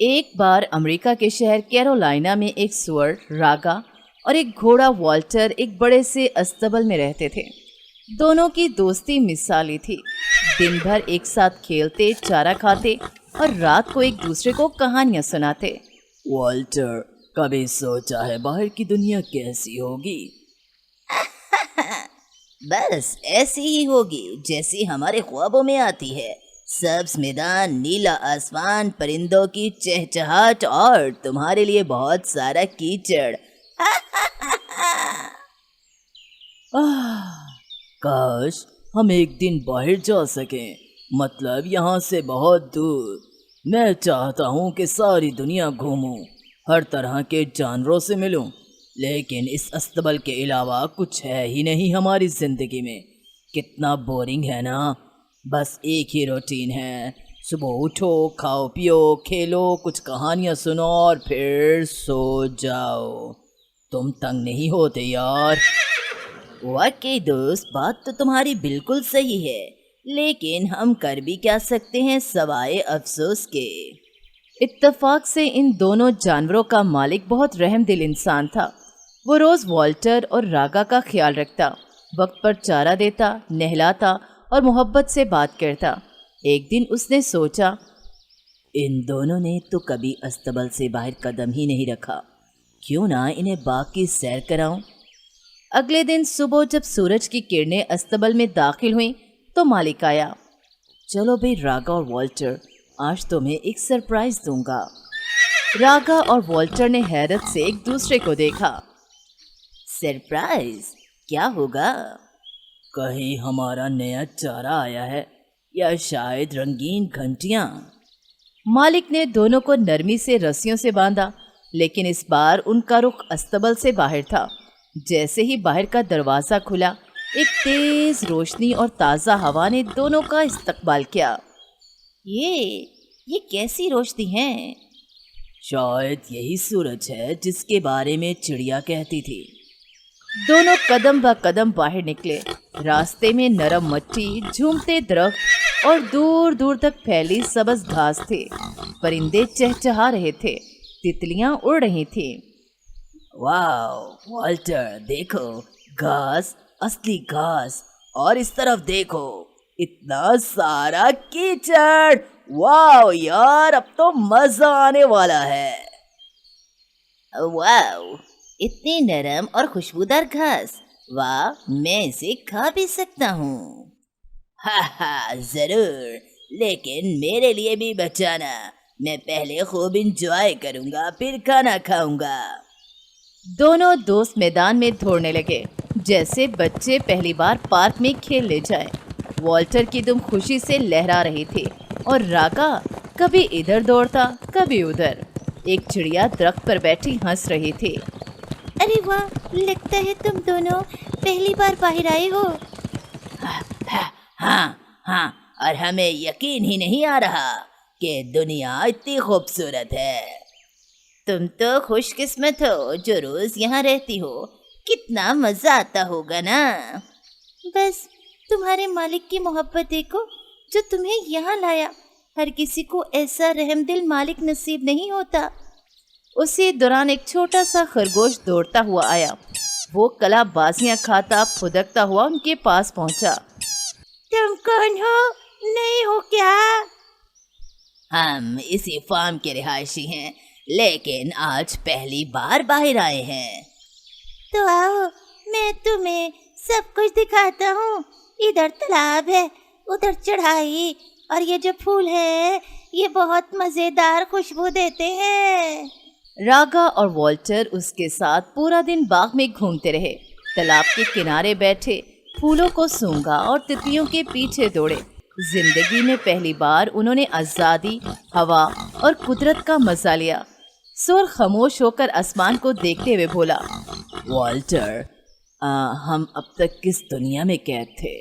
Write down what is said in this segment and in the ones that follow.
ایک بار امریکہ کے شہر کیرولینا میں ایک سور راگا اور ایک گھوڑا والٹر ایک بڑے سے استبل میں رہتے تھے۔ دونوں کی دوستی مثالی تھی۔ دن بھر ایک ساتھ کھیلتے، چارہ کھاتے اور رات کو ایک دوسرے کو کہانیاں سناتے۔ والٹر، کبھی سوچا ہے باہر کی دنیا کیسی ہوگی؟ بس ایسی ہی ہوگی جیسی ہمارے خوابوں میں آتی ہے۔ سبز میدان، نیلا آسمان، پرندوں کی چہچہاٹ اور تمہارے لیے بہت سارا کیچڑ۔ کاش ہم ایک دن باہر جا سکیں، مطلب یہاں سے بہت دور۔ میں چاہتا ہوں کہ ساری دنیا گھوموں، ہر طرح کے جانوروں سے ملوں، لیکن اس استبل کے علاوہ کچھ ہے ہی نہیں ہماری زندگی میں۔ کتنا بورنگ ہے نا، بس ایک ہی روٹین ہے، صبح اٹھو، کھاؤ پیو، کھیلو، کچھ کہانیاں سنو اور پھر سو جاؤ۔ تم تنگ نہیں ہوتے یار؟ واقعی دوست، بات تو تمہاری بالکل صحیح ہے، لیکن ہم کر بھی کیا سکتے ہیں سوائے افسوس کے۔ اتفاق سے ان دونوں جانوروں کا مالک بہت رحم دل انسان تھا۔ وہ روز والٹر اور راگا کا خیال رکھتا، وقت پر چارہ دیتا، نہلاتا اور محبت سے بات کرتا۔ ایک دن اس نے سوچا، ان دونوں نے تو کبھی استبل سے باہر قدم ہی نہیں رکھا، کیوں نہ انہیں باغ کی سیر کراؤں۔ اگلے دن صبح جب سورج کی کرنیں استبل میں داخل ہوئیں تو مالک آیا۔ چلو بھئی راگا اور والٹر، آج تمہیں ایک سرپرائز دوں گا۔ راگا اور والٹر نے حیرت سے ایک دوسرے کو دیکھا۔ سرپرائز؟ کیا ہوگا؟ کہیں ہمارا نیا چارہ آیا ہے، یا شاید رنگین گھنٹیاں؟ مالک نے دونوں کو نرمی سے رسیوں سے باندھا، لیکن اس بار ان کا رخ استبل سے باہر تھا۔ جیسے ہی باہر کا دروازہ کھلا، ایک تیز روشنی اور تازہ ہوا نے دونوں کا استقبال کیا۔ یہ کیسی روشنی ہے؟ شاید یہی سورج ہے جس کے بارے میں چڑیا کہتی تھی۔ دونوں قدم با قدم باہر نکلے۔ راستے میں نرم مٹی، جھومتے درخت اور دور دور تک پھیلی سبز گھاس تھے۔ پرندے چہچہا رہے تھے، تتلیاں اڑ رہی تھیں۔ واو والٹر، دیکھو گھاس، اصلی گھاس، اور اس طرف دیکھو اتنا سارا کیچڑ۔ واو یار، اب تو مزہ آنے والا ہے۔ واو، اتنی نرم اور خوشبودار گھاس، واہ، میں اسے کھا بھی سکتا ہوں۔ ہاں ضرور، لیکن میرے لیے بھی بچانا، میں پہلے خوب انجوائے کروں گا، پھر کھانا کھاؤں گا۔ دونوں دوست میدان میں دوڑنے لگے جیسے بچے پہلی بار پارک میں کھیلنے جائیں۔ والٹر کی دم خوشی سے لہرا رہی تھی اور راگا کبھی ادھر دوڑتا، کبھی ادھر۔ ایک چڑیا درخت پر بیٹھی ہنس رہی تھی۔ ارے واہ، لگتا ہے تم دونوں پہلی بار باہر آئے ہو۔ ہاں، اور ہمیں یقین ہی نہیں آ رہا کہ دنیا اتنی خوبصورت ہے۔ تم تو خوش قسمت ہو جو روز یہاں رہتی ہو، کتنا مزہ آتا ہوگا نا۔ بس تمہارے مالک کی محبت دیکھو جو تمہیں یہاں لایا، ہر کسی کو ایسا رحم دل مالک نصیب نہیں ہوتا۔ اسی دوران ایک چھوٹا سا خرگوش دوڑتا ہوا آیا۔ وہ کلا بازیاں کھاتا پھدکتا ہوا ان کے پاس پہنچا۔ تم کون ہو؟ نہیں ہو کیا؟ ہم اسی فارم کے رہائشی ہیں، لیکن آج پہلی بار باہر آئے ہیں۔ تو آؤ، میں تمہیں سب کچھ دکھاتا ہوں۔ ادھر تالاب ہے، ادھر چڑھائی، اور یہ جو پھول ہے یہ بہت مزیدار خوشبو دیتے ہیں۔ راگا اور والٹر اس کے ساتھ پورا دن باغ میں گھومتے رہے۔ تالاب کے کنارے بیٹھے، پھولوں کو سونگھا اور تتلیوں کے پیچھے دوڑے۔ زندگی میں پہلی بار انہوں نے آزادی، ہوا اور قدرت کا مزہ لیا۔ سور خاموش ہو کر آسمان کو دیکھتے ہوئے بولا، والٹر، ہم اب تک کس دنیا میں قید تھے؟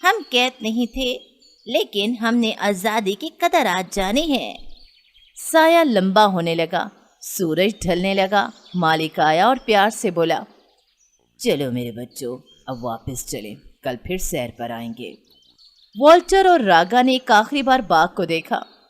ہم قید نہیں تھے، لیکن ہم نے آزادی کی قدر آج جانی ہے۔ سایہ لمبا ہونے لگا، سورج ڈھلنے لگا۔ مالک آیا اور پیار سے بولا، چلو میرے بچوں، اب واپس چلیں، کل پھر سیر پر آئیں گے۔ والٹر اور راگا نے ایک آخری بار باغ کو دیکھا۔